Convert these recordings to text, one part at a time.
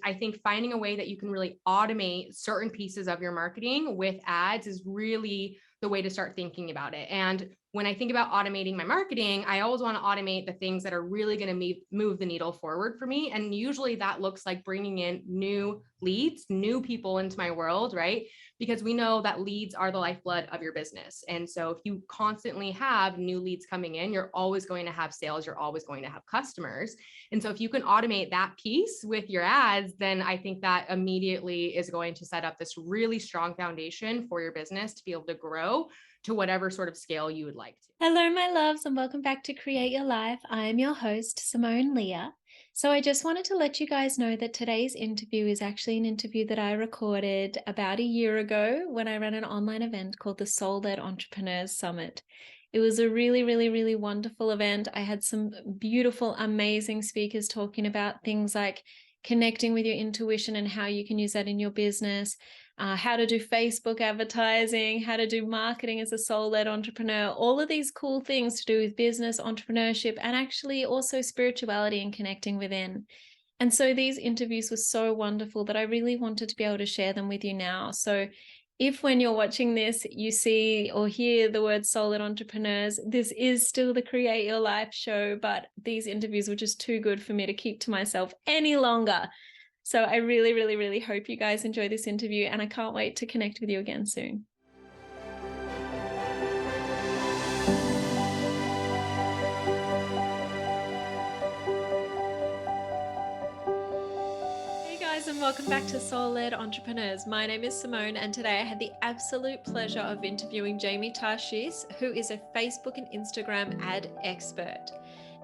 I think finding a way that you can really automate certain pieces of your marketing with ads is really the way to start thinking about it. And when I think about automating my marketing, I always want to automate the things that are really going to move the needle forward for me. And usually that looks like bringing in new leads, new people into my world, right? Because we know that leads are the lifeblood of your business. And so if you constantly have new leads coming in, you're always going to have sales, you're always going to have customers. And so if you can automate that piece with your ads, then I think that immediately is going to set up this really strong foundation for your business to be able to grow to whatever sort of scale you would like to. Hello, my loves, and welcome back to Create Your Life. I'm your host, Simone Leah. So I just wanted to let you guys know that today's interview is actually an interview that I recorded about a year ago when I ran an online event called the Soul-Led Entrepreneurs Summit. It was a really, really, really wonderful event. I had some beautiful, amazing speakers talking about things like connecting with your intuition and how you can use that in your business. How to do Facebook advertising, how to do marketing as a soul-led entrepreneur, all of these cool things to do with business, entrepreneurship, and actually also spirituality and connecting within. And so these interviews were so wonderful that I really wanted to be able to share them with you now. So if when you're watching this, you see or hear the word soul-led entrepreneurs, this is still the Create Your Life show, but these interviews were just too good for me to keep to myself any longer. So I really, really, really hope you guys enjoy this interview, and I can't wait to connect with you again soon. Hey guys, and welcome back to Soul-Led Entrepreneurs. My name is Simone, and today I had the absolute pleasure of interviewing Jaymie Tarshis, who is a Facebook and Instagram ad expert.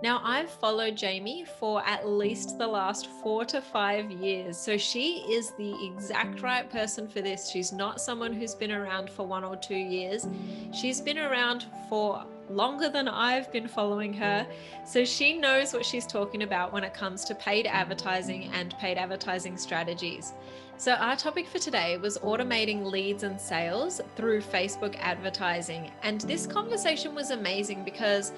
Now, I've followed Jaymie for at least the last 4 to 5 years. So she is the exact right person for this. She's not someone who's been around for 1 or 2 years. She's been around for longer than I've been following her. So she knows what she's talking about when it comes to paid advertising and paid advertising strategies. So our topic for today was automating leads and sales through Facebook advertising. And this conversation was amazing because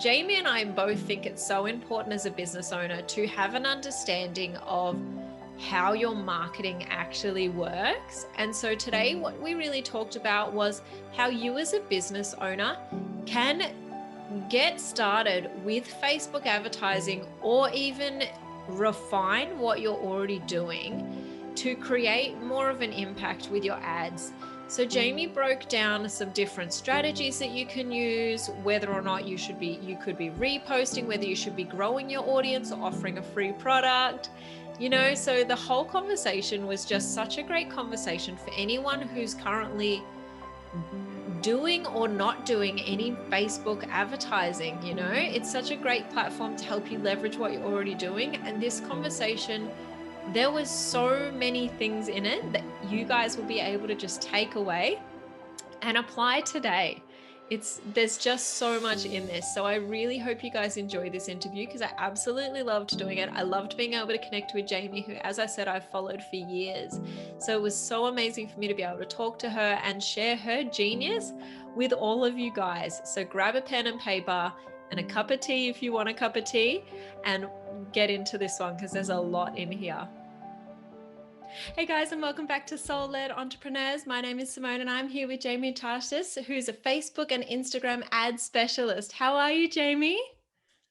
Jaymie and I both think it's so important as a business owner to have an understanding of how your marketing actually works. And so today, what we really talked about was how you as a business owner can get started with Facebook advertising or even refine what you're already doing to create more of an impact with your ads. So Jaymie broke down some different strategies that you can use, whether or not you could be reposting, whether you should be growing your audience or offering a free product. So the whole conversation was just such a great conversation for anyone who's currently doing or not doing any Facebook advertising. It's such a great platform to help you leverage what you're already doing. And this conversation, there was so many things in it that you guys will be able to just take away and apply today. There's just so much in this. So I really hope you guys enjoy this interview because I absolutely loved doing it. I loved being able to connect with Jaymie, who, as I said, I've followed for years. So it was so amazing for me to be able to talk to her and share her genius with all of you guys. So grab a pen and paper and a cup of tea if you want a cup of tea, and get into this one because there's a lot in here. Hey guys, and welcome back to Soul-Led Entrepreneurs. My name is Simone and I'm here with Jaymie Tarshis, who's a Facebook and Instagram ad specialist. How are you, Jaymie?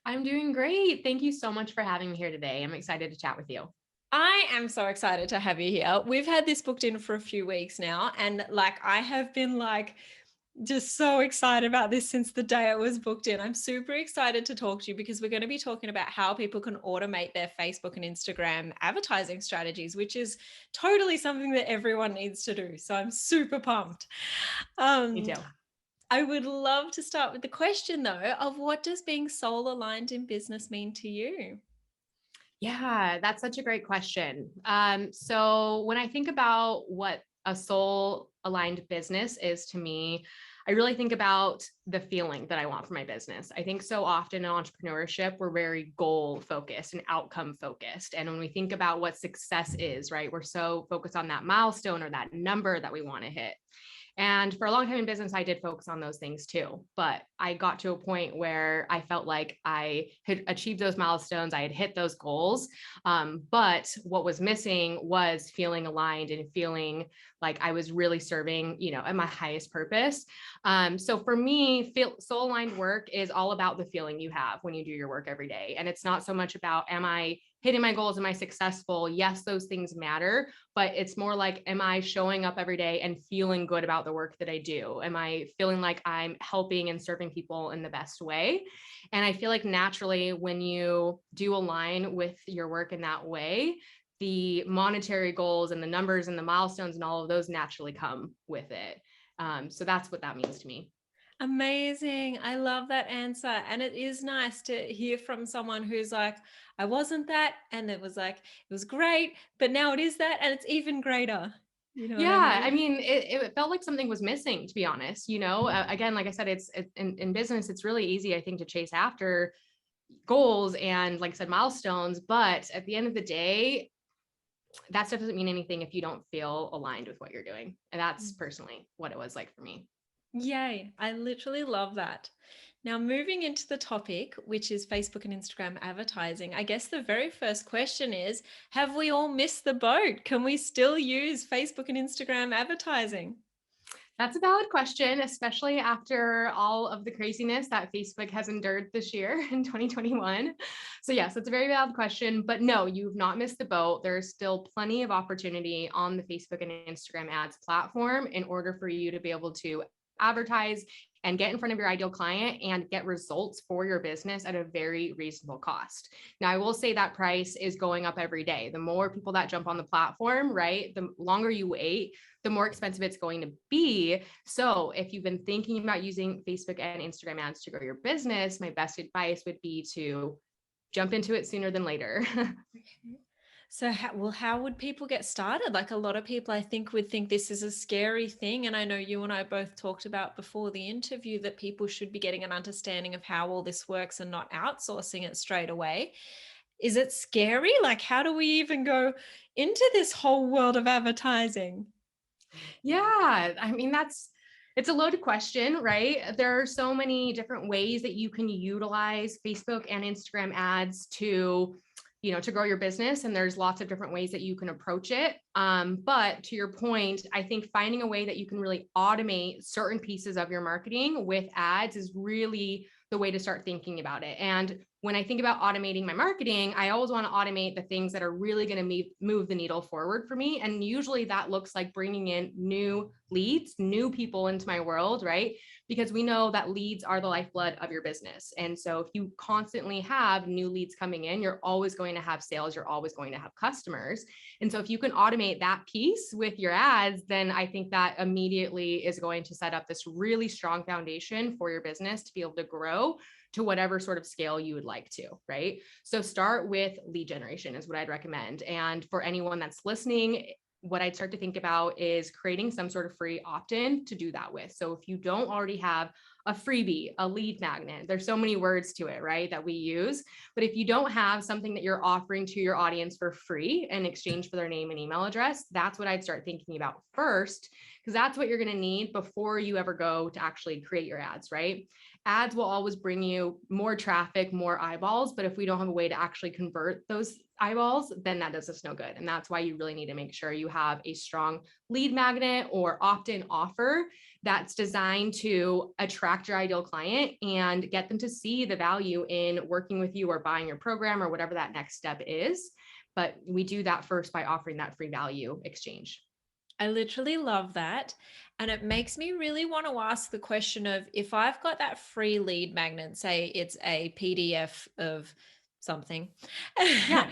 I'm doing great. Thank you so much for having me here today. I'm excited to chat with you. I am so excited to have you here. We've had this booked in for a few weeks now, and I have been just so excited about this since the day it was booked in. I'm super excited to talk to you because we're going to be talking about how people can automate their Facebook and Instagram advertising strategies, which is totally something that everyone needs to do. So I'm super pumped. Me too. I would love to start with the question though, of what does being soul aligned in business mean to you? Yeah, that's such a great question. So when I think about what a soul aligned business is to me, I really think about the feeling that I want for my business. I think so often in entrepreneurship, we're very goal focused and outcome focused. And when we think about what success is, right, we're so focused on that milestone or that number that we want to hit. And for a long time in business, I did focus on those things too. But I got to a point where I felt like I had achieved those milestones, I had hit those goals. But what was missing was feeling aligned and feeling like I was really serving, at my highest purpose. So for me, soul aligned work is all about the feeling you have when you do your work every day. And it's not so much about, am I hitting my goals? Am I successful? Yes, those things matter, but it's more like, am I showing up every day and feeling good about the work that I do? Am I feeling like I'm helping and serving people in the best way? And I feel like naturally, when you do align with your work in that way, the monetary goals and the numbers and the milestones and all of those naturally come with it. So that's what that means to me. Amazing. I love that answer. And it is nice to hear from someone who's like, I wasn't that. And it was like, it was great, but now it is that. And it's even greater. You know what I Yeah, mean? I mean, it felt like something was missing, to be honest. Again, like I said, in business, it's really easy, I think, to chase after goals and, like I said, milestones. But at the end of the day, that stuff doesn't mean anything if you don't feel aligned with what you're doing. And that's personally what it was like for me. Yay. I literally love that. Now, moving into the topic, which is Facebook and Instagram advertising, I guess the very first question is, have we all missed the boat? Can we still use Facebook and Instagram advertising? That's a valid question, especially after all of the craziness that Facebook has endured this year in 2021. So yes, it's a very valid question, but no, you've not missed the boat. There's still plenty of opportunity on the Facebook and Instagram ads platform in order for you to be able to advertise and get in front of your ideal client and get results for your business at a very reasonable cost. Now, I will say that price is going up every day. The more people that jump on the platform, right, the longer you wait, the more expensive it's going to be. So if you've been thinking about using Facebook and Instagram ads to grow your business, my best advice would be to jump into it sooner than later. So how would people get started? Like a lot of people, I think, would think this is a scary thing. And I know you and I both talked about before the interview that people should be getting an understanding of how all this works and not outsourcing it straight away. Is it scary? Like, how do we even go into this whole world of advertising? Yeah, I mean, it's a loaded question, right? There are so many different ways that you can utilize Facebook and Instagram ads to grow your business. And there's lots of different ways that you can approach it. But to your point, I think finding a way that you can really automate certain pieces of your marketing with ads is really the way to start thinking about it. And when I think about automating my marketing, I always want to automate the things that are really going to move the needle forward for me. And usually that looks like bringing in new leads, new people into my world, right? Because we know that leads are the lifeblood of your business. And so if you constantly have new leads coming in, you're always going to have sales, you're always going to have customers. And so if you can automate that piece with your ads, then I think that immediately is going to set up this really strong foundation for your business to be able to grow to whatever sort of scale you would like to, right? So start with lead generation is what I'd recommend. And for anyone that's listening, what I'd start to think about is creating some sort of free opt-in to do that with. So if you don't already have a freebie, a lead magnet, there's so many words to it, right, that we use. But if you don't have something that you're offering to your audience for free in exchange for their name and email address, that's what I'd start thinking about first, because that's what you're going to need before you ever go to actually create your ads, right? Ads will always bring you more traffic, more eyeballs. But if we don't have a way to actually convert those eyeballs, then that does us no good. And that's why you really need to make sure you have a strong lead magnet or opt-in offer that's designed to attract your ideal client and get them to see the value in working with you or buying your program or whatever that next step is. But we do that first by offering that free value exchange. I literally love that. And it makes me really want to ask the question of, if I've got that free lead magnet, say it's a PDF of something, Yeah.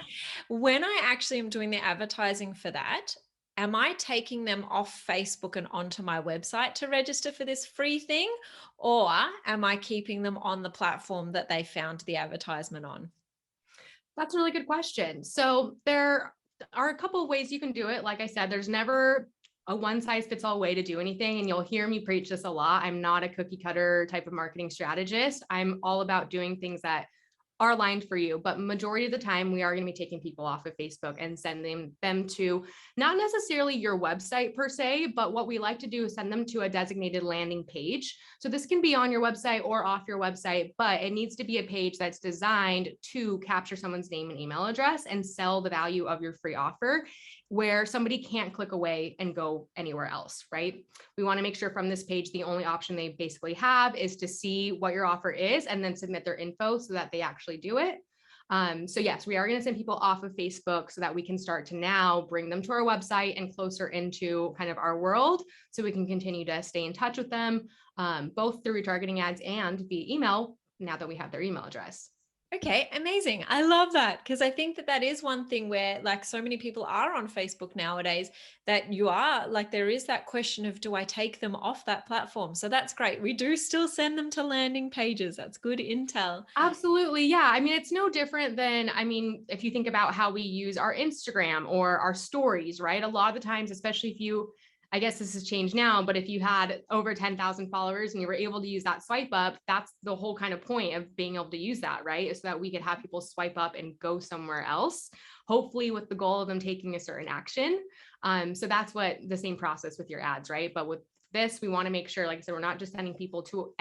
when I actually am doing the advertising for that, am I taking them off Facebook and onto my website to register for this free thing? Or am I keeping them on the platform that they found the advertisement on? That's a really good question. So there are a couple of ways you can do it. Like I said, there's never a one size fits all way to do anything. And you'll hear me preach this a lot. I'm not a cookie cutter type of marketing strategist. I'm all about doing things that are aligned for you. But majority of the time, we are going to be taking people off of Facebook and sending them to not necessarily your website per se, but what we like to do is send them to a designated landing page. So this can be on your website or off your website, but it needs to be a page that's designed to capture someone's name and email address and sell the value of your free offer, where somebody can't click away and go anywhere else, right? We want to make sure from this page, the only option they basically have is to see what your offer is and then submit their info so that they actually do it. So yes, we are going to send people off of Facebook so that we can start to now bring them to our website and closer into kind of our world, so we can continue to stay in touch with them, both through retargeting ads and via email now that we have their email address. Okay, amazing. I love that, because I think that that is one thing where like so many people are on Facebook nowadays, that you are like, there is that question of, do I take them off that platform? So that's great. We do still send them to landing pages. That's good intel. Absolutely. Yeah. I mean, it's no different than, I mean, if you think about how we use our Instagram or our stories, right? A lot of the times, especially if you, I guess this has changed now, but if you had over 10,000 followers and you were able to use that swipe up, that's the whole kind of point of being able to use that, right? Is so that we could have people swipe up and go somewhere else, hopefully with the goal of them taking a certain action. So that's what the same process with your ads, right? But with this, we want to make sure, like I said, we're not just sending people to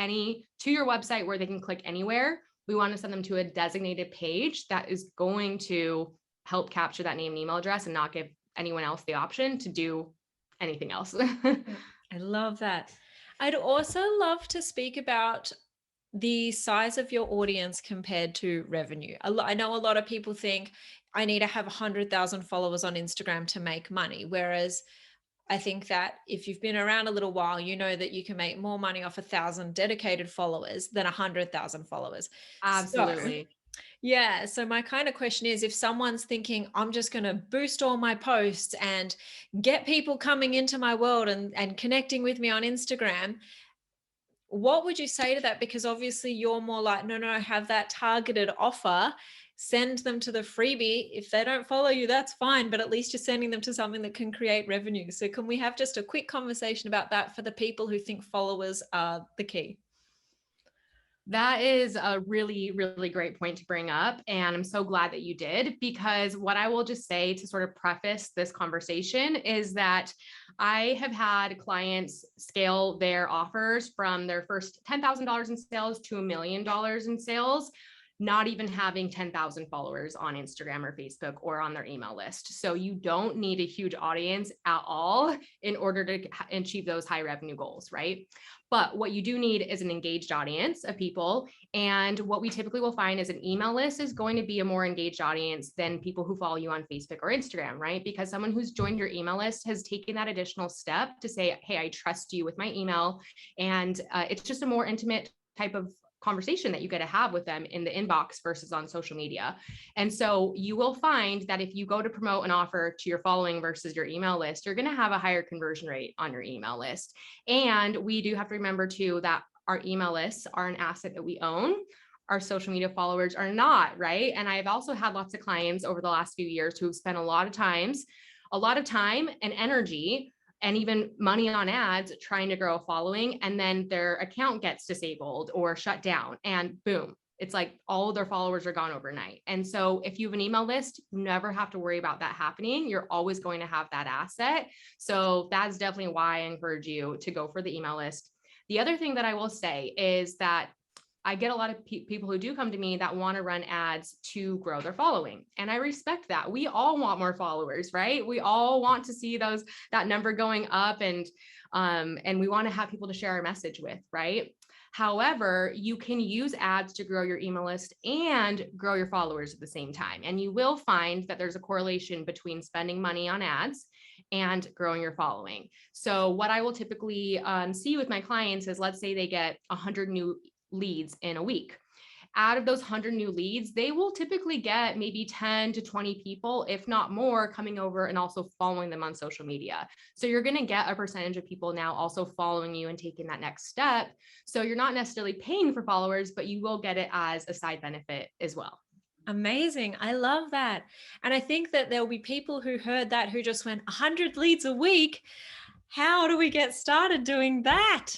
your website where they can click anywhere. We want to send them to a designated page that is going to help capture that name and email address and not give anyone else the option to do anything else. I love that. I'd also love to speak about the size of your audience compared to revenue. I know a lot of people think I need to have 100,000 followers on Instagram to make money. Whereas I think that if you've been around a little while, you know that you can make more money off 1,000 dedicated followers than 100,000 followers. So Absolutely. yeah. So my kind of question is, if someone's thinking, I'm just going to boost all my posts and get people coming into my world and connecting with me on Instagram, what would you say to that? Because obviously you're more like, no, have that targeted offer, send them to the freebie. If they don't follow you, that's fine, but at least you're sending them to something that can create revenue. So can we have just a quick conversation about that for the people who think followers are the key? That is a really, really great point to bring up. And I'm so glad that you did, because what I will just say to sort of preface this conversation is that I have had clients scale their offers from their first $10,000 in sales to $1 million in sales, not even having 10,000 followers on Instagram or Facebook or on their email list. So you don't need a huge audience at all in order to achieve those high revenue goals, right? But what you do need is an engaged audience of people. And what we typically will find is an email list is going to be a more engaged audience than people who follow you on Facebook or Instagram, right? Because someone who's joined your email list has taken that additional step to say, hey, I trust you with my email. And it's just a more intimate type of conversation that you get to have with them in the inbox versus on social media. And so you will find that if you go to promote an offer to your following versus your email list, you're going to have a higher conversion rate on your email list. And we do have to remember too that our email lists are an asset that we own. Our social media followers are not, right? And I've also had lots of clients over the last few years who've spent a lot of time and energy and even money on ads trying to grow a following, and then their account gets disabled or shut down, and boom, it's like all of their followers are gone overnight. And so if you have an email list, you never have to worry about that happening. You're always going to have that asset. So that's definitely why I encourage you to go for the email list. The other thing that I will say is that I get a lot of people who do come to me that want to run ads to grow their following. And I respect that. We all want more followers, right? We all want to see that number going up, and we want to have people to share our message with, right? However, you can use ads to grow your email list and grow your followers at the same time. And you will find that there's a correlation between spending money on ads and growing your following. So what I will typically see with my clients is, let's say they get 100 new leads in a week. Out of those 100 new leads, they will typically get maybe 10 to 20 people, if not more, coming over and also following them on social media. So you're going to get a percentage of people now also following you and taking that next step. So you're not necessarily paying for followers, but you will get it as a side benefit as well. Amazing. I love that. And I think that there'll be people who heard that who just went 100 leads a week. How do we get started doing that?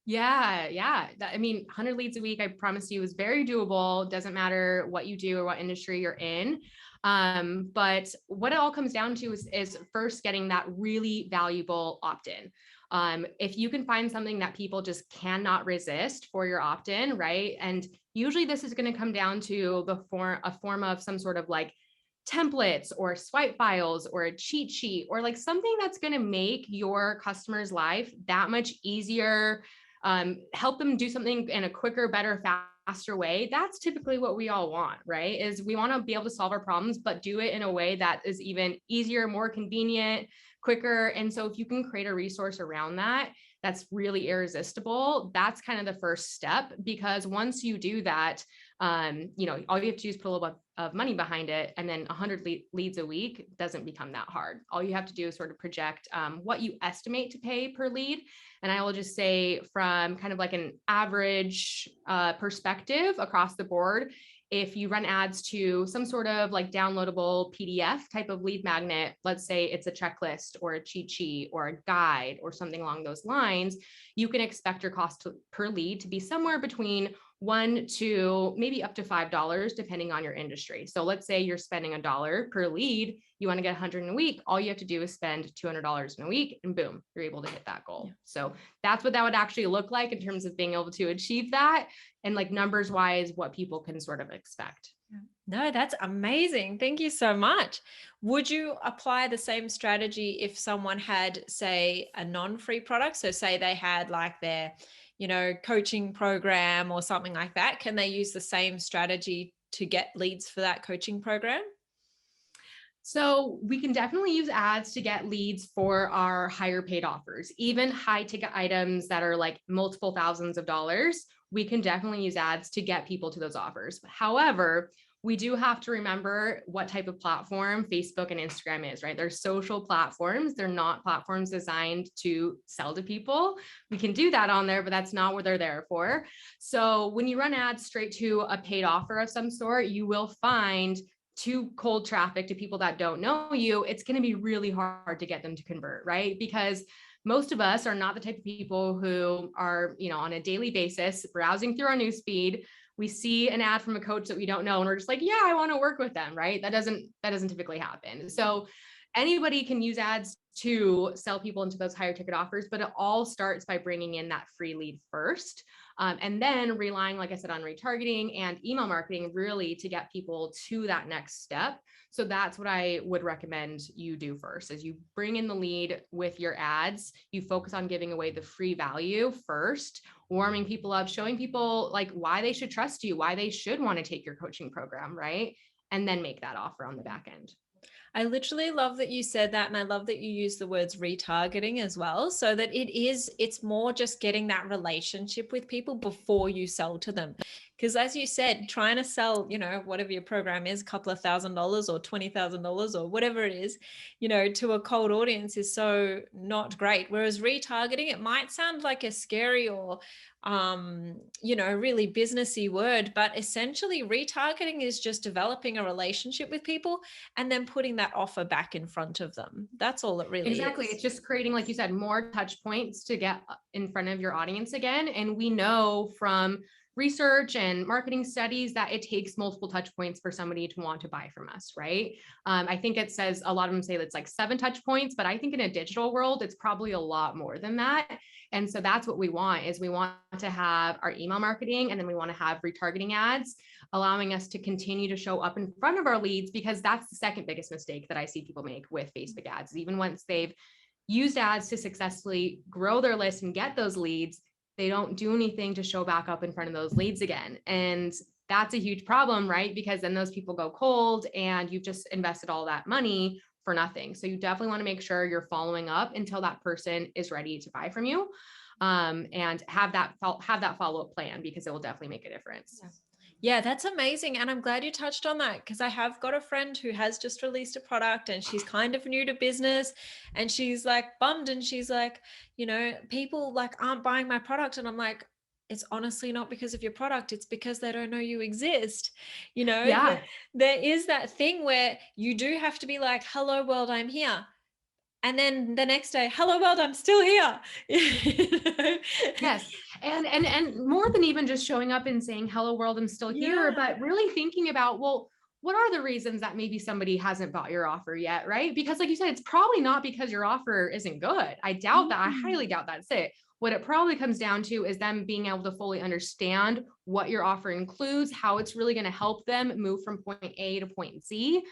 Yeah, yeah. I mean, 100 leads a week, I promise you, is very doable. Doesn't matter what you do or what industry you're in. But what it all comes down to is first getting that really valuable opt-in. If you can find something that people just cannot resist for your opt-in, right? And usually this is going to come down to a form of some sort of like templates or swipe files or a cheat sheet or like something that's going to make your customer's life that much easier, help them do something in a quicker, better, faster way. That's typically what we all want, right? Is we want to be able to solve our problems, but do it in a way that is even easier, more convenient, quicker. And so if you can create a resource around that, that's really irresistible. That's kind of the first step, because once you do that, all you have to do is put a little bit of money behind it, and then 100 leads a week doesn't become that hard. All you have to do is sort of project what you estimate to pay per lead. And I will just say, from kind of like an average perspective across the board, if you run ads to some sort of like downloadable PDF type of lead magnet, let's say it's a checklist or a cheat sheet or a guide or something along those lines, you can expect your cost per lead to be somewhere between $1 to maybe up to $5, depending on your industry. So let's say you're spending $1 per lead, you want to get 100 in a week. All you have to do is spend $200 in a week, and boom, you're able to hit that goal. So that's what that would actually look like in terms of being able to achieve that. And like numbers wise, what people can sort of expect. No, that's amazing. Thank you so much. Would you apply the same strategy if someone had, say, a non-free product? So say they had like their, coaching program or something like that. Can they use the same strategy to get leads for that coaching program? So we can definitely use ads to get leads for our higher paid offers, even high ticket items that are like multiple thousands of dollars. We can definitely use ads to get people to those offers. However, we do have to remember what type of platform Facebook and Instagram is, right? They're social platforms. They're not platforms designed to sell to people. We can do that on there, but that's not what they're there for. So when you run ads straight to a paid offer of some sort, you will find, to cold traffic, to people that don't know you, it's going to be really hard to get them to convert, right? Because most of us are not the type of people who are, on a daily basis browsing through our newsfeed. We see an ad from a coach that we don't know, and we're just like, yeah, I want to work with them, right? That doesn't typically happen. So anybody can use ads to sell people into those higher ticket offers, but it all starts by bringing in that free lead first. And then relying, like I said, on retargeting and email marketing really to get people to that next step. So that's what I would recommend you do first. As you bring in the lead with your ads, you focus on giving away the free value first, warming people up, showing people like why they should trust you, why they should want to take your coaching program, right? And then make that offer on the back end. I literally love that you said that. And I love that you use the words retargeting as well. So that it's more just getting that relationship with people before you sell to them. Because as you said, trying to sell, whatever your program is, a couple of $1,000 or $20,000 or whatever it is, to a cold audience is so not great. Whereas retargeting, it might sound like a scary or, really businessy word, but essentially retargeting is just developing a relationship with people and then putting that offer back in front of them. That's all it really Exactly. is. It's just creating, like you said, more touch points to get in front of your audience again. And we know from research and marketing studies that it takes multiple touch points for somebody to want to buy from us, right? I think it says, a lot of them say it's like 7 touch points, but I think in a digital world, it's probably a lot more than that. And so that's what we want, is we want to have our email marketing, and then we want to have retargeting ads, allowing us to continue to show up in front of our leads, because that's the second biggest mistake that I see people make with Facebook ads. Even once they've used ads to successfully grow their list and get those leads, they don't do anything to show back up in front of those leads again. And that's a huge problem, right? Because then those people go cold and you've just invested all that money for nothing. So you definitely want to make sure you're following up until that person is ready to buy from you, and have that follow-up plan, because it will definitely make a difference. Yeah, that's amazing. And I'm glad you touched on that, because I have got a friend who has just released a product and she's kind of new to business, and she's like bummed, and she's like, people like aren't buying my product. And I'm like, it's honestly not because of your product. It's because they don't know you exist. Yeah. There is that thing where you do have to be like, hello world, I'm here. And then the next day, hello world, I'm still here. You know? Yes. And more than even just showing up and saying, hello world, I'm still here, Yeah. but really thinking about, well, what are the reasons that maybe somebody hasn't bought your offer yet, right? Because like you said, it's probably not because your offer isn't good. I doubt that. I Mm. highly doubt that's it. What it probably comes down to is them being able to fully understand what your offer includes, how it's really going to help them move from point A to point Z,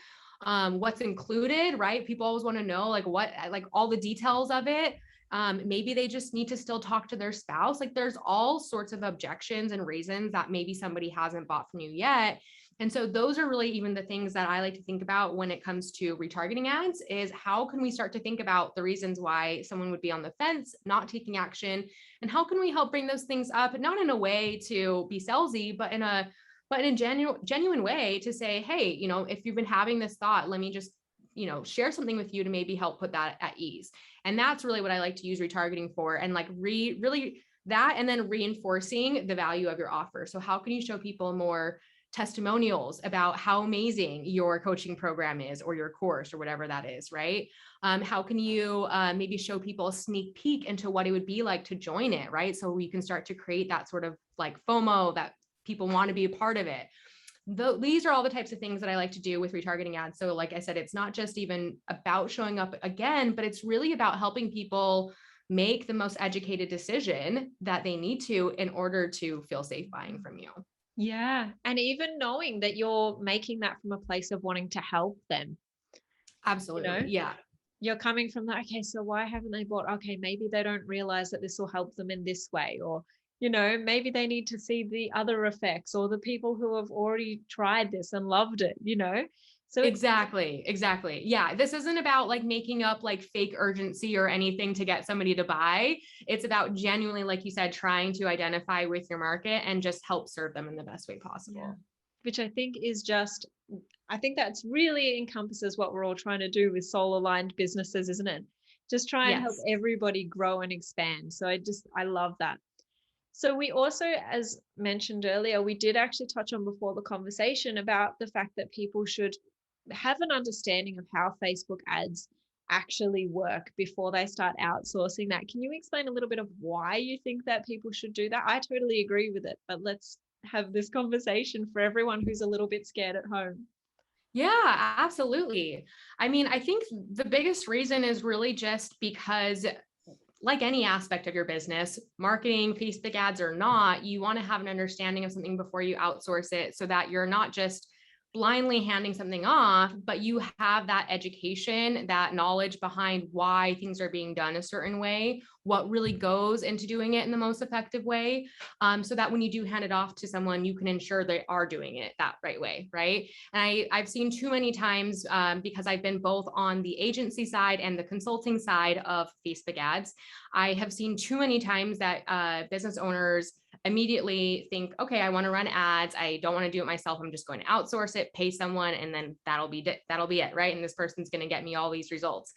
what's included, right? People always want to know like what, like all the details of it. Maybe they just need to still talk to their spouse. Like there's all sorts of objections and reasons that maybe somebody hasn't bought from you yet. And so those are really even the things that I like to think about when it comes to retargeting ads is how can we start to think about the reasons why someone would be on the fence, not taking action, and how can we help bring those things up, not in a way to be salesy, but in a genuine way to say, hey, you know, if you've been having this thought, let me just, you know, share something with you to maybe help put that at ease. And that's really what I like to use retargeting for, and like really that, and then reinforcing the value of your offer. So how can you show people more testimonials about how amazing your coaching program is, or your course, or whatever that is, right? How can you maybe show people a sneak peek into what it would be like to join it, right? So we can start to create that sort of like FOMO, that people want to be a part of it. These are all the types of things that I like to do with retargeting ads. So like I said, it's not just even about showing up again, but it's really about helping people make the most educated decision that they need to in order to feel safe buying from you. Yeah. And even knowing that you're making that from a place of wanting to help them, you know, Absolutely. Yeah. you're coming from that. Okay, so why haven't they bought? Okay, maybe they don't realize that this will help them in this way, or, you know, maybe they need to see the other effects, or the people who have already tried this and loved it, you know? So it's, Exactly. Yeah. This isn't about like making up like fake urgency or anything to get somebody to buy. It's about genuinely, like you said, trying to identify with your market and just help serve them in the best way yeah, possible. which I think is just, I think that's really encompasses what we're all trying to do with soul aligned businesses, isn't it? Just try and help Yes. everybody grow and expand. So I love that. So we also, as mentioned earlier, we did actually touch on before the conversation about the fact that people should have an understanding of how Facebook ads actually work before they start outsourcing that. Can you explain a little bit of why you think that people should do that? I totally agree with it, but let's have this conversation for everyone who's a little bit scared at home. Yeah, absolutely. I mean, I think the biggest reason is really just because, like any aspect of your business, marketing, Facebook ads or not, you want to have an understanding of something before you outsource it so that you're not just blindly handing something off, but you have that education, that knowledge behind why things are being done a certain way, what really goes into doing it in the most effective way, so that when you do hand it off to someone, you can ensure they are doing it that right way, right? And I've seen too many times, because I've been both on the agency side and the consulting side of Facebook ads, I have seen too many times that business owners immediately think, okay, I want to run ads. I don't want to do it myself. I'm just going to outsource it, pay someone, and then that'll be it, right? And this person's going to get me all these results.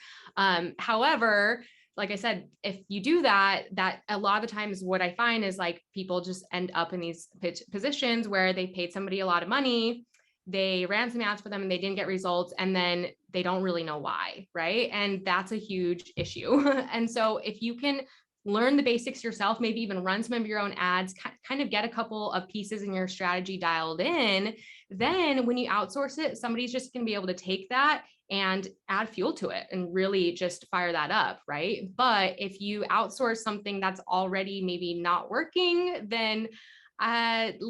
However, like I said, if you do that, that a lot of the times what I find is like people just end up in these positions where they paid somebody a lot of money, they ran some ads for them and they didn't get results, and then they don't really know why, right? And that's a huge issue. And so if you can learn the basics yourself, maybe even run some of your own ads, kind of get a couple of pieces in your strategy dialed in, then when you outsource it, somebody's just going to be able to take that and add fuel to it and really just fire that up, right? But if you outsource something that's already maybe not working, then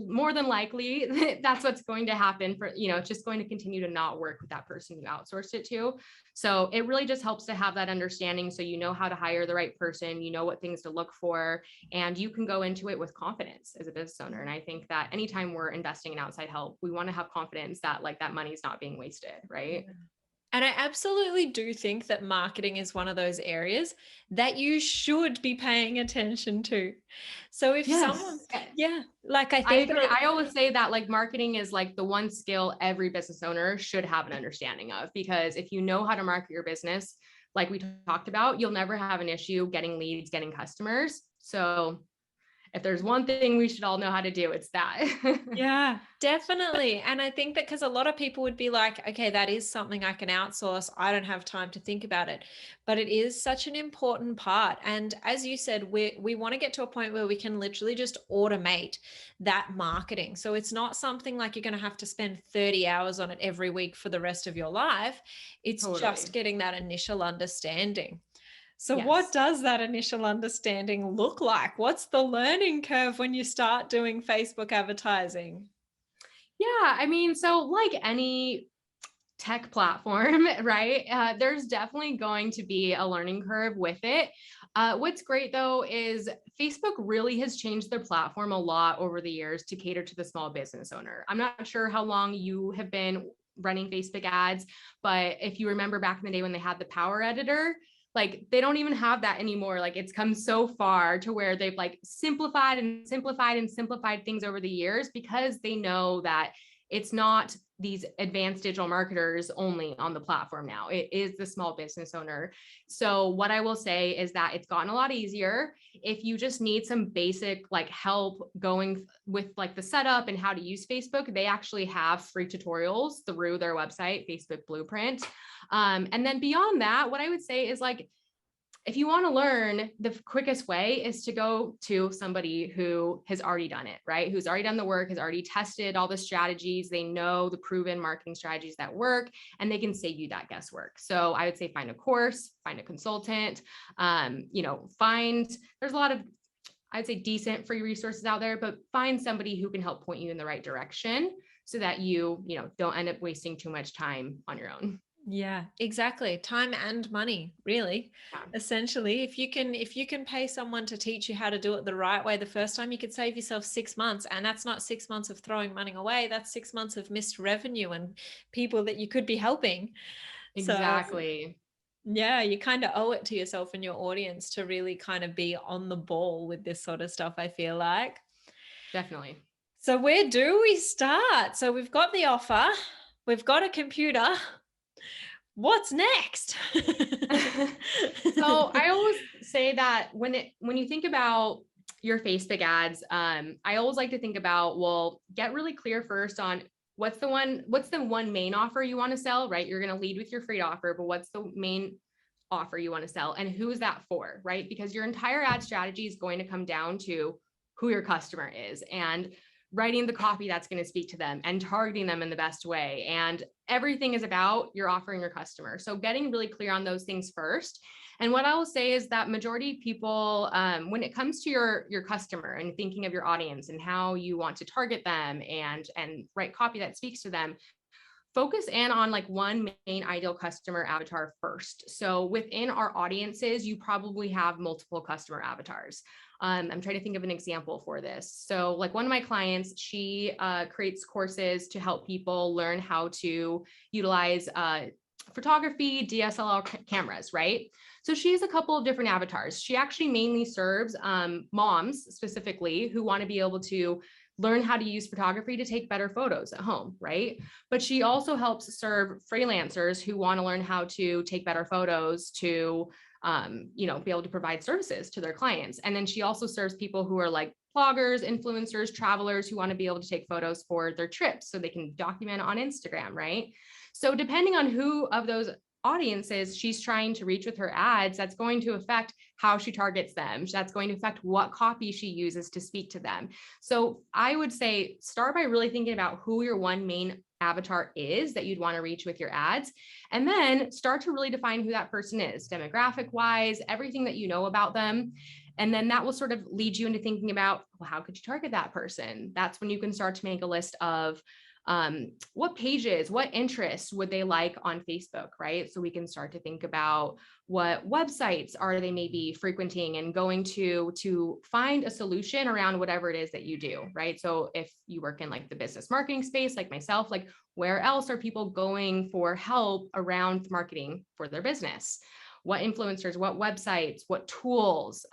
more than likely that's what's going to happen. For, you know, it's just going to continue to not work with that person you outsourced it to. So it really just helps to have that understanding, so you know how to hire the right person, you know what things to look for, and you can go into it with confidence as a business owner. And I think that anytime we're investing in outside help, we want to have confidence that like that money is not being wasted, right? And I absolutely do think that marketing is one of those areas that you should be paying attention to. So if someone, Yes. yeah, like I I think agree. that, I always say that like marketing is like the one skill every business owner should have an understanding of, because if you know how to market your business, like we talked about, you'll never have an issue getting leads, getting customers. So if there's one thing we should all know how to do, it's that. Yeah, definitely. And I think that because a lot of people would be like, okay, that is something I can outsource. I don't have time to think about it. But it is such an important part. And as you said, we want to get to a point where we can literally just automate that marketing. So it's not something like you're going to have to spend 30 hours on it every week for the rest of your life. It's just Totally. getting that initial understanding. So what Yes. does that initial understanding look like? What's the learning curve when you start doing Facebook advertising? Yeah. I mean, so like any tech platform, right? There's definitely going to be a learning curve with it. What's great though is Facebook really has changed their platform a lot over the years to cater to the small business owner. I'm not sure how long you have been running Facebook ads, but if you remember back in the day when they had the power editor, like they don't even have that anymore. Like it's come so far to where they've like simplified and simplified and simplified things over the years because they know that it's not these advanced digital marketers only on the platform now. It is the small business owner. So what I will say is that it's gotten a lot easier. If you just need some basic like help going with like the setup and how to use Facebook, they actually have free tutorials through their website, Facebook Blueprint. And then beyond that, what I would say is like, if you want to learn, the quickest way is to go to somebody who has already done it, right? Who's already done the work, has already tested all the strategies. They know the proven marketing strategies that work, and they can save you that guesswork. So I would say find a course, find a consultant, there's a lot of, I'd say decent free resources out there, but find somebody who can help point you in the right direction so that you don't end up wasting too much time on your own. Yeah, exactly. Time and money, really. Yeah. Essentially, if you can pay someone to teach you how to do it the right way the first time, you could save yourself 6 months. And that's not 6 months of throwing money away. That's 6 months of missed revenue and people that you could be helping. So Exactly. yeah, you kind of owe it to yourself and your audience to really kind of be on the ball with this sort of stuff, I feel like. Definitely. So where do we start? So we've got the offer, we've got a computer. What's next? So I always say that when you think about your Facebook ads, I always like to think about, well, get really clear first on what's the one main offer you want to sell, right? You're going to lead with your free offer, but what's the main offer you want to sell and who is that for, right? Because your entire ad strategy is going to come down to who your customer is and writing the copy that's going to speak to them and targeting them in the best way. And everything is about your offering your customer. So getting really clear on those things first. And what I will say is that majority of people, when it comes to your customer and thinking of your audience and how you want to target them and write copy that speaks to them, focus in on like one main ideal customer avatar first. So within our audiences, you probably have multiple customer avatars. I'm trying to think of an example for this. So like one of my clients, she creates courses to help people learn how to utilize photography, DSLR cameras, right? So she has a couple of different avatars. She actually mainly serves moms specifically who want to be able to learn how to use photography to take better photos at home, right? But she also helps serve freelancers who want to learn how to take better photos to, be able to provide services to their clients. And then she also serves people who are like bloggers, influencers, travelers who want to be able to take photos for their trips so they can document on Instagram, right? So depending on who of those audiences she's trying to reach with her ads, that's going to affect how she targets them. That's going to affect what copy she uses to speak to them. So I would say start by really thinking about who your one main avatar is that you'd want to reach with your ads. And then start to really define who that person is, demographic wise, everything that you know about them. And then that will sort of lead you into thinking about, well, how could you target that person? That's when you can start to make a list of what pages, what interests would they like on Facebook, right? So we can start to think about what websites are they maybe frequenting and going to find a solution around whatever it is that you do, right? So if you work in like the business marketing space, like myself, like where else are people going for help around marketing for their business? what influencers, what websites, what tools,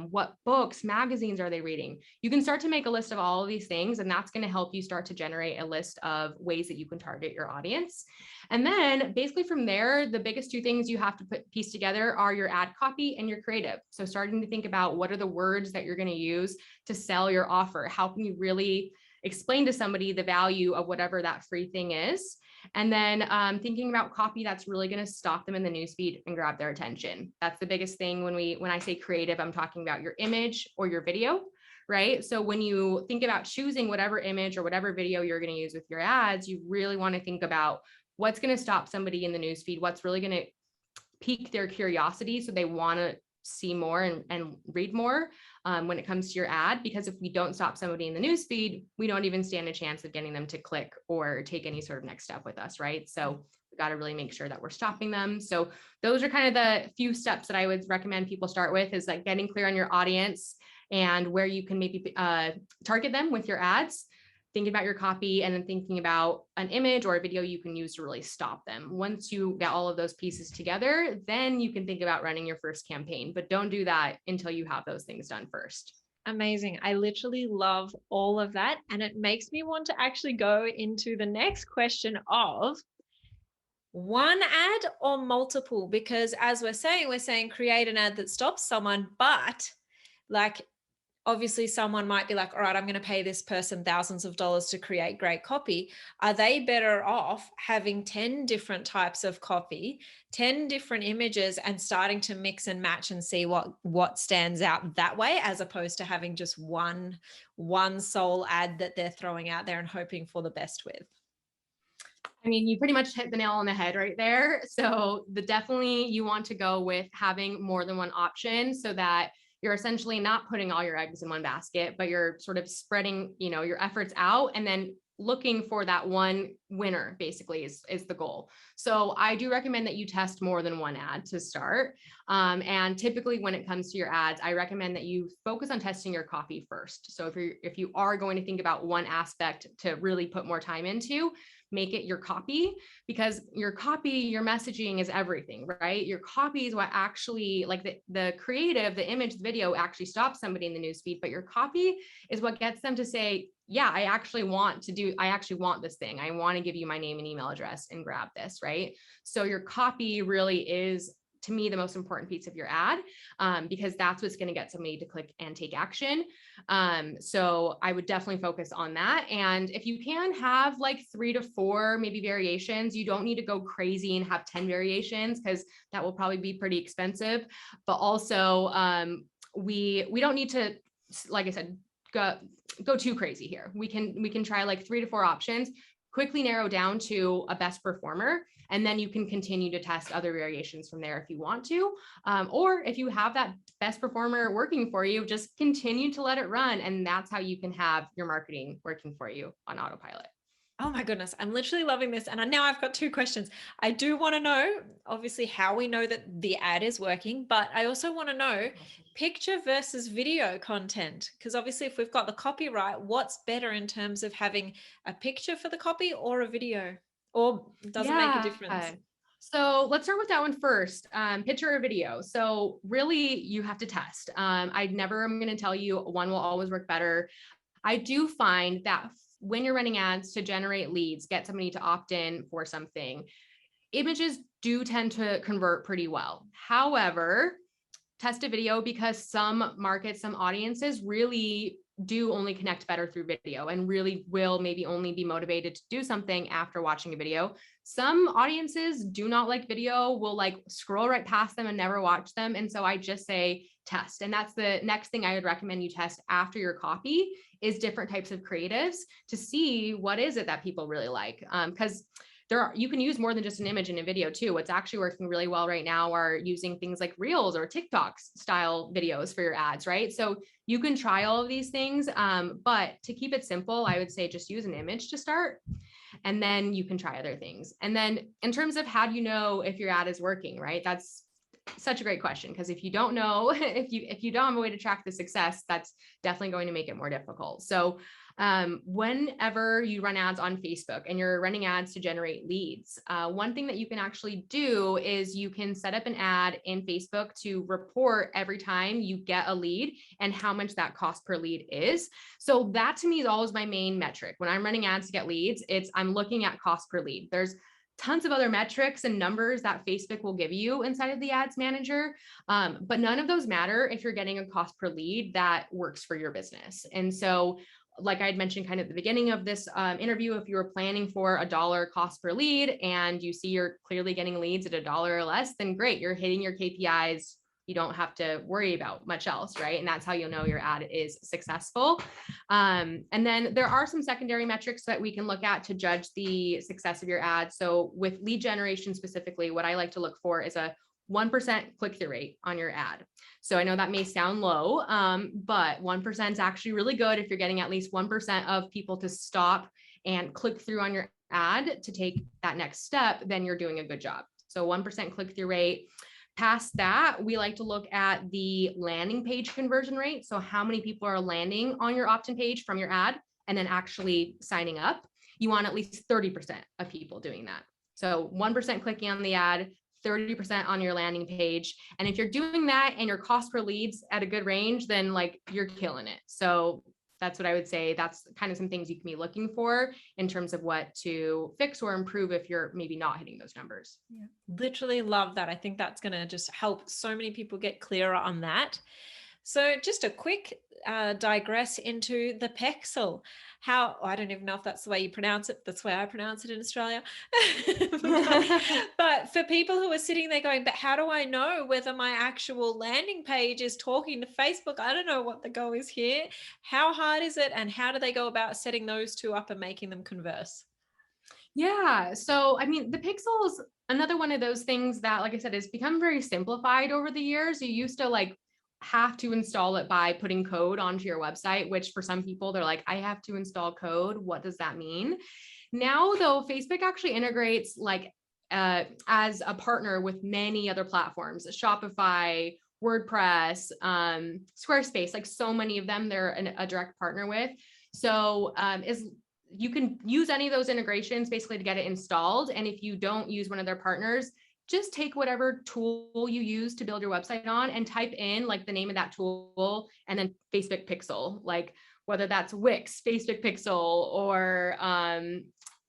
what books, magazines are they reading? You can start to make a list of all of these things, and that's going to help you start to generate a list of ways that you can target your audience. And then basically from there, the biggest two things you have to piece together are your ad copy and your creative. So starting to think about what are the words that you're going to use to sell your offer? How can you really explain to somebody the value of whatever that free thing is? And then thinking about copy that's really going to stop them in the newsfeed and grab their attention. That's the biggest thing when I say creative, I'm talking about your image or your video, right? So when you think about choosing whatever image or whatever video you're going to use with your ads, you really want to think about what's going to stop somebody in the newsfeed, what's really going to pique their curiosity so they want to see more and read more when it comes to your ad. Because if we don't stop somebody in the newsfeed, we don't even stand a chance of getting them to click or take any sort of next step with us, right? So we got to really make sure that we're stopping them. So those are kind of the few steps that I would recommend people start with, is like getting clear on your audience and where you can maybe target them with your ads, thinking about your copy, and then thinking about an image or a video you can use to really stop them. Once you get all of those pieces together, then you can think about running your first campaign, but don't do that until you have those things done first. Amazing. I literally love all of that. And it makes me want to actually go into the next question of one ad or multiple, because as we're saying create an ad that stops someone, but like, obviously someone might be like, all right, I'm going to pay this person thousands of dollars to create great copy. Are they better off having 10 different types of copy, 10 different images, and starting to mix and match and see what stands out that way, as opposed to having just one sole ad that they're throwing out there and hoping for the best with? I mean, you pretty much hit the nail on the head right there. So definitely you want to go with having more than one option, so that you're essentially not putting all your eggs in one basket, but you're sort of spreading, your efforts out and then looking for that one winner, basically is the goal. So I do recommend that you test more than one ad to start. And typically when it comes to your ads, I recommend that you focus on testing your copy first. So if you are going to think about one aspect to really put more time into, make it your copy, because your copy, your messaging is everything, right? Your copy is what actually, like the creative, the image, the video actually stops somebody in the newsfeed, but your copy is what gets them to say, yeah, I actually want this thing. I want to give you my name and email address and grab this, right? So your copy really is, to me, the most important piece of your ad, because that's what's going to get somebody to click and take action. So I would definitely focus on that. And if you can have like 3 to 4 maybe variations, you don't need to go crazy and have 10 variations, because that will probably be pretty expensive. But also we don't need to, like I said, go too crazy here. We can try like 3 to 4 options, quickly narrow down to a best performer, and then you can continue to test other variations from there if you want to. Or if you have that best performer working for you, just continue to let it run. And that's how you can have your marketing working for you on autopilot. Oh my goodness, I'm literally loving this. And now I've got 2 questions. I do want to know, obviously, how we know that the ad is working, but I also want to know picture versus video content. Because obviously, if we've got the copyright, what's better in terms of having a picture for the copy or a video? Or does it make a difference? So let's start with that one first. Picture or video. So really, you have to test. I never am going to tell you one will always work better. I do find that when you're running ads to generate leads, get somebody to opt in for something, images do tend to convert pretty well. However, test a video, because some markets, some audiences really do only connect better through video and really will maybe only be motivated to do something after watching a video. Some audiences do not like video, will like scroll right past them and never watch them. And so I just say test. And that's the next thing I would recommend you test after your copy, is different types of creatives to see what is it that people really like. Because you can use more than just an image in a video too. What's actually working really well right now are using things like Reels or TikTok style videos for your ads, right? So you can try all of these things, but to keep it simple, I would say just use an image to start, and then you can try other things. And then in terms of how do you know if your ad is working, right? That's such a great question, because if you don't know, if you don't have a way to track the success, that's definitely going to make it more difficult. So whenever you run ads on Facebook and you're running ads to generate leads, one thing that you can actually do is you can set up an ad in Facebook to report every time you get a lead and how much that cost per lead is. So that to me is always my main metric. When I'm running ads to get leads, I'm looking at cost per lead. There's tons of other metrics and numbers that Facebook will give you inside of the ads manager. But none of those matter if you're getting a cost per lead that works for your business. And so, like I had mentioned kind of at the beginning of this interview, if you were planning for $1 cost per lead and you see you're clearly getting leads at $1 or less, then great, you're hitting your KPIs. You don't have to worry about much else, right? And that's how you'll know your ad is successful. And then there are some secondary metrics that we can look at to judge the success of your ad. So with lead generation specifically, what I like to look for is a 1% click-through rate on your ad. So I know that may sound low, but 1% is actually really good. If you're getting at least 1% of people to stop and click through on your ad to take that next step, then you're doing a good job. So 1% click-through rate. Past that, we like to look at the landing page conversion rate. So how many people are landing on your opt-in page from your ad and then actually signing up. You want at least 30% of people doing that. So 1% clicking on the ad, 30% on your landing page. And if you're doing that and your cost per leads at a good range, then like you're killing it. So that's what I would say. That's kind of some things you can be looking for in terms of what to fix or improve if you're maybe not hitting those numbers. Yeah, literally love that. I think that's going to just help so many people get clearer on that. So just a quick digress into the pixel. I don't even know if that's the way you pronounce it. That's the way I pronounce it in Australia. But for people who are sitting there going, but how do I know whether my actual landing page is talking to Facebook? I don't know what the goal is here. How hard is it? And how do they go about setting those two up and making them converse? Yeah. So, I mean, the pixel is another one of those things that, like I said, has become very simplified over the years. You used to like have to install it by putting code onto your website, which for some people, they're like, I have to install code. What does that mean? Now, though, Facebook actually integrates like as a partner with many other platforms, Shopify, WordPress, Squarespace, like so many of them, they're a direct partner with. So you can use any of those integrations basically to get it installed. And if you don't use one of their partners, just take whatever tool you use to build your website on and type in like the name of that tool and then Facebook pixel, like whether that's Wix, Facebook pixel, or,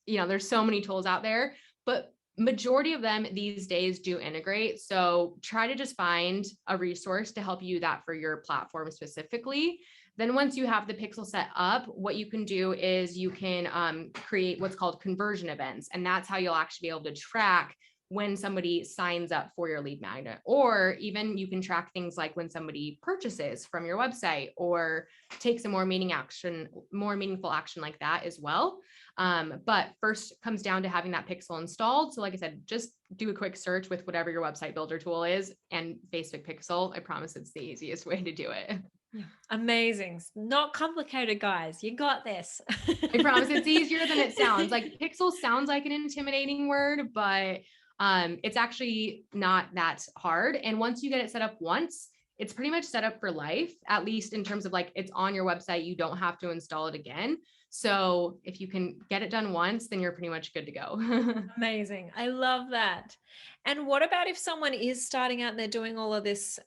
there's so many tools out there, but majority of them these days do integrate. So try to just find a resource to help you that for your platform specifically. Then once you have the pixel set up, what you can do is you can create what's called conversion events. And that's how you'll actually be able to track when somebody signs up for your lead magnet, or even you can track things like when somebody purchases from your website or takes a more meaningful action like that as well. But first comes down to having that pixel installed. So like I said, just do a quick search with whatever your website builder tool is and Facebook pixel. I promise it's the easiest way to do it. Yeah. Amazing. Not complicated, guys. You got this. I promise it's easier than it sounds. Like pixel sounds like an intimidating word, but it's actually not that hard. And once you get it set up once, it's pretty much set up for life, at least in terms of like it's on your website. You don't have to install it again. So if you can get it done once, then you're pretty much good to go. Amazing. I love that. And what about if someone is starting out and they're doing all of this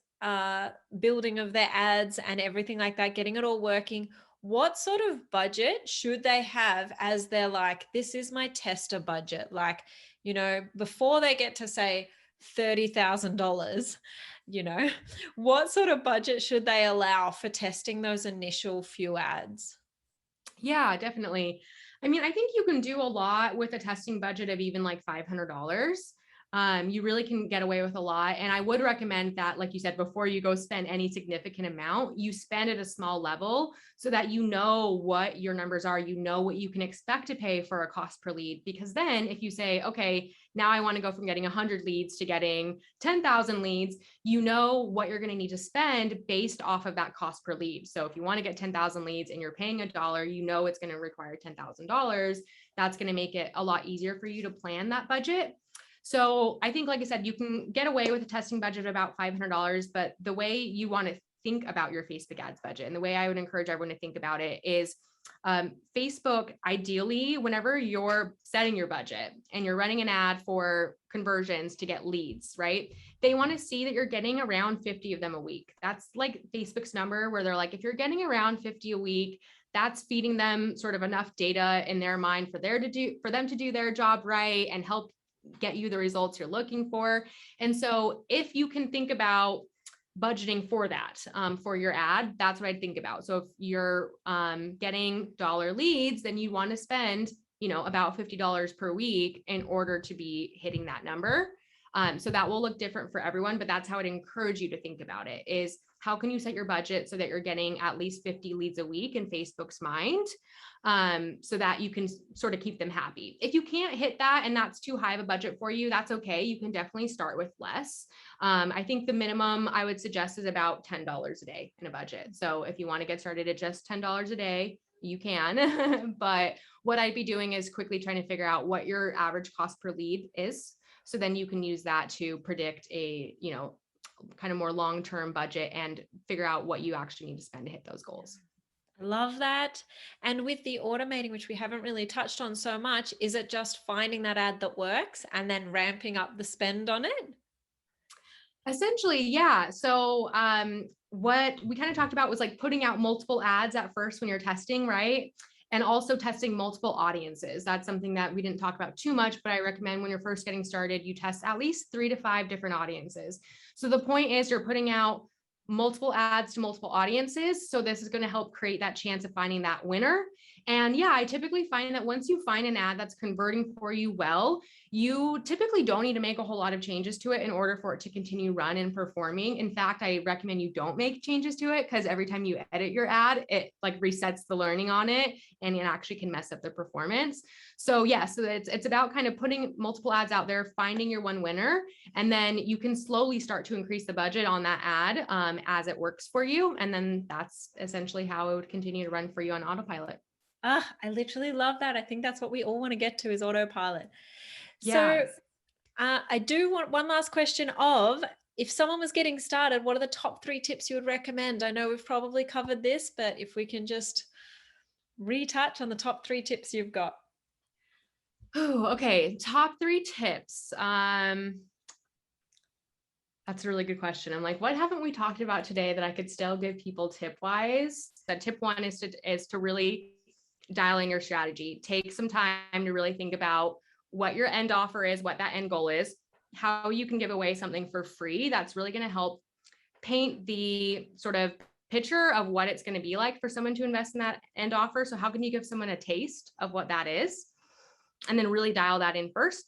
building of their ads and everything like that, getting it all working? What sort of budget should they have as they're like, this is my tester budget? Like, before they get to say $30,000, what sort of budget should they allow for testing those initial few ads? Yeah, definitely. I mean, I think you can do a lot with a testing budget of even like $500. You really can get away with a lot. And I would recommend that, like you said, before you go spend any significant amount, you spend at a small level so that you know what your numbers are, you know what you can expect to pay for a cost per lead. Because then if you say, okay, now I want to go from getting 100 leads to getting 10,000 leads, you know what you're going to need to spend based off of that cost per lead. So if you want to get 10,000 leads and you're paying $1, you know it's going to require $10,000. That's going to make it a lot easier for you to plan that budget. So I think, like I said, you can get away with a testing budget of about $500, but the way you want to think about your Facebook ads budget, and the way I would encourage everyone to think about it is Facebook, ideally, whenever you're setting your budget and you're running an ad for conversions to get leads, right? They want to see that you're getting around 50 of them a week. That's like Facebook's number where they're like, if you're getting around 50 a week, that's feeding them sort of enough data in their mind for them to do their job right and help get you the results you're looking for. And so if you can think about budgeting for that, for your ad, that's what I'd think about. So if you're getting dollar leads, then you want to spend, about $50 per week in order to be hitting that number. So that will look different for everyone, but that's how I'd encourage you to think about it is how can you set your budget so that you're getting at least 50 leads a week in Facebook's mind, so that you can sort of keep them happy. If you can't hit that and that's too high of a budget for you, that's okay. You can definitely start with less. I think the minimum I would suggest is about $10 a day in a budget. So if you want to get started at just $10 a day, you can. But what I'd be doing is quickly trying to figure out what your average cost per lead is. So then you can use that to predict a, kind of more long-term budget and figure out what you actually need to spend to hit those goals. I love that. And with the automating, which we haven't really touched on so much, is it just finding that ad that works and then ramping up the spend on it? Essentially, yeah. So what we kind of talked about was like putting out multiple ads at first when you're testing, right? And also testing multiple audiences. That's something that we didn't talk about too much, but I recommend when you're first getting started, you test at least 3 to 5 different audiences. So the point is you're putting out multiple ads to multiple audiences. So this is going to help create that chance of finding that winner. And yeah, I typically find that once you find an ad that's converting for you well, you typically don't need to make a whole lot of changes to it in order for it to continue run and performing. In fact, I recommend you don't make changes to it because every time you edit your ad, it like resets the learning on it and it actually can mess up the performance. So yeah, so it's about kind of putting multiple ads out there, finding your one winner, and then you can slowly start to increase the budget on that ad as it works for you. And then that's essentially how it would continue to run for you on autopilot. I literally love that. I think that's what we all want to get to is autopilot. Yeah. So I do want one last question of, if someone was getting started, what are the top 3 tips you would recommend? I know we've probably covered this, but if we can just retouch on the top 3 tips you've got. Oh, okay. Top 3 tips. That's a really good question. I'm like, what haven't we talked about today that I could still give people tip wise? That tip 1 is to really dial in your strategy. Take some time to really think about what your end offer is, what that end goal is, how you can give away something for free. That's really going to help paint the sort of picture of what it's going to be like for someone to invest in that end offer. So how can you give someone a taste of what that is? And then really dial that in first.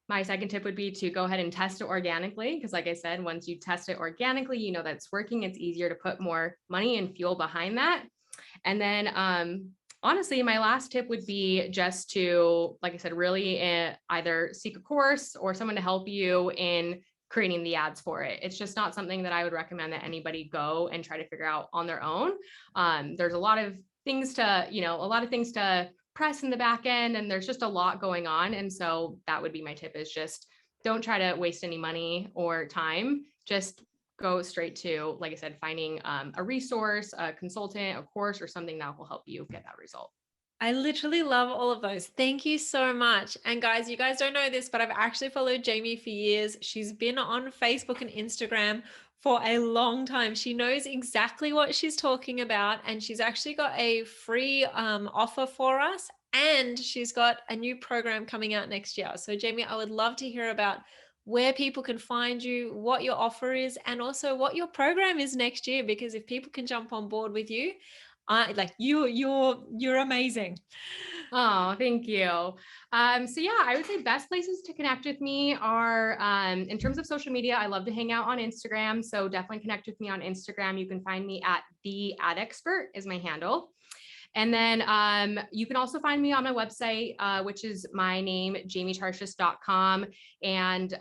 My second tip would be to go ahead and test it organically. Because like I said, once you test it organically, you know that it's working. It's easier to put more money and fuel behind that. And then honestly, my last tip would be just to, like I said, really either seek a course or someone to help you in creating the ads for it. It's just not something that I would recommend that anybody go and try to figure out on their own. There's a lot of things to press in the back end, and there's just a lot going on. And so that would be my tip, is just don't try to waste any money or time. Just go straight to, like I said, finding a resource, a consultant, a course, or something that will help you get that result. I literally love all of those. Thank you so much. And guys, you guys don't know this, but I've actually followed Jaymie for years. She's been on Facebook and Instagram for a long time. She knows exactly what she's talking about. And she's actually got a free offer for us. And she's got a new program coming out next year. So Jaymie, I would love to hear about where people can find you, what your offer is, and also what your program is next year. Because if people can jump on board with you, you're amazing. Oh, thank you. So yeah, I would say best places to connect with me are, in terms of social media, I love to hang out on Instagram. So definitely connect with me on Instagram. You can find me at The Ad Expert is my handle. And then you can also find me on my website, which is my name, jaymietarshis.com. And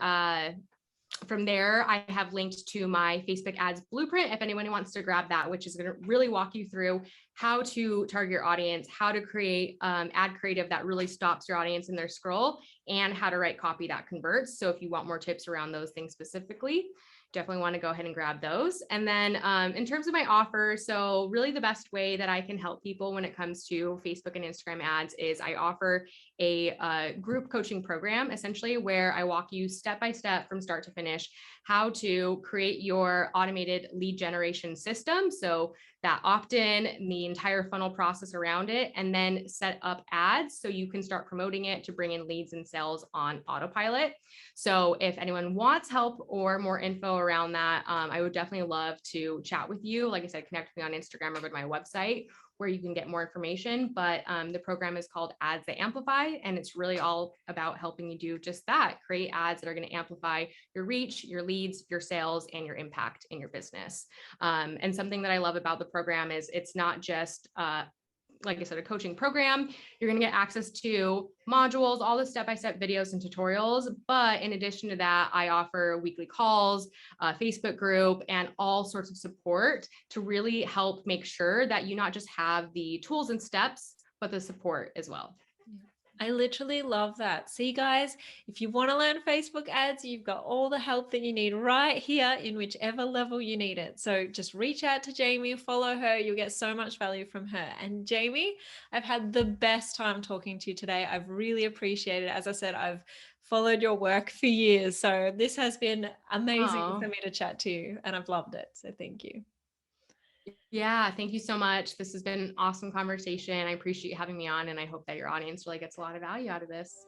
From there, I have linked to my Facebook ads blueprint if anyone wants to grab that, which is going to really walk you through how to target your audience, how to create ad creative that really stops your audience in their scroll, and how to write copy that converts. So if you want more tips around those things specifically, definitely want to go ahead and grab those. And then in terms of my offer, so really the best way that I can help people when it comes to Facebook and Instagram ads is I offer a group coaching program, essentially, where I walk you step by step from start to finish how to create your automated lead generation system. So that opt-in, the entire funnel process around it, and then set up ads so you can start promoting it to bring in leads and sales on autopilot. So if anyone wants help or more info around that, I would definitely love to chat with you. Like I said, connect with me on Instagram or go to my website where you can get more information. But the program is called Ads That Amplify, and it's really all about helping you do just that, create ads that are going to amplify your reach, your leads, your sales, and your impact in your business. And something that I love about the program is it's not just like I said, a coaching program. You're going to get access to modules, all the step-by-step videos and tutorials. But in addition to that, I offer weekly calls, a Facebook group, and all sorts of support to really help make sure that you not just have the tools and steps, but the support as well. I literally love that. See, guys, if you want to learn Facebook ads, you've got all the help that you need right here in whichever level you need it. So just reach out to Jaymie, follow her. You'll get so much value from her. And Jaymie, I've had the best time talking to you today. I've really appreciated it. As I said, I've followed your work for years. So this has been amazing for me to chat to you, and I've loved it. So thank you. Yeah, thank you so much. This has been an awesome conversation. I appreciate you having me on, and I hope that your audience really gets a lot of value out of this.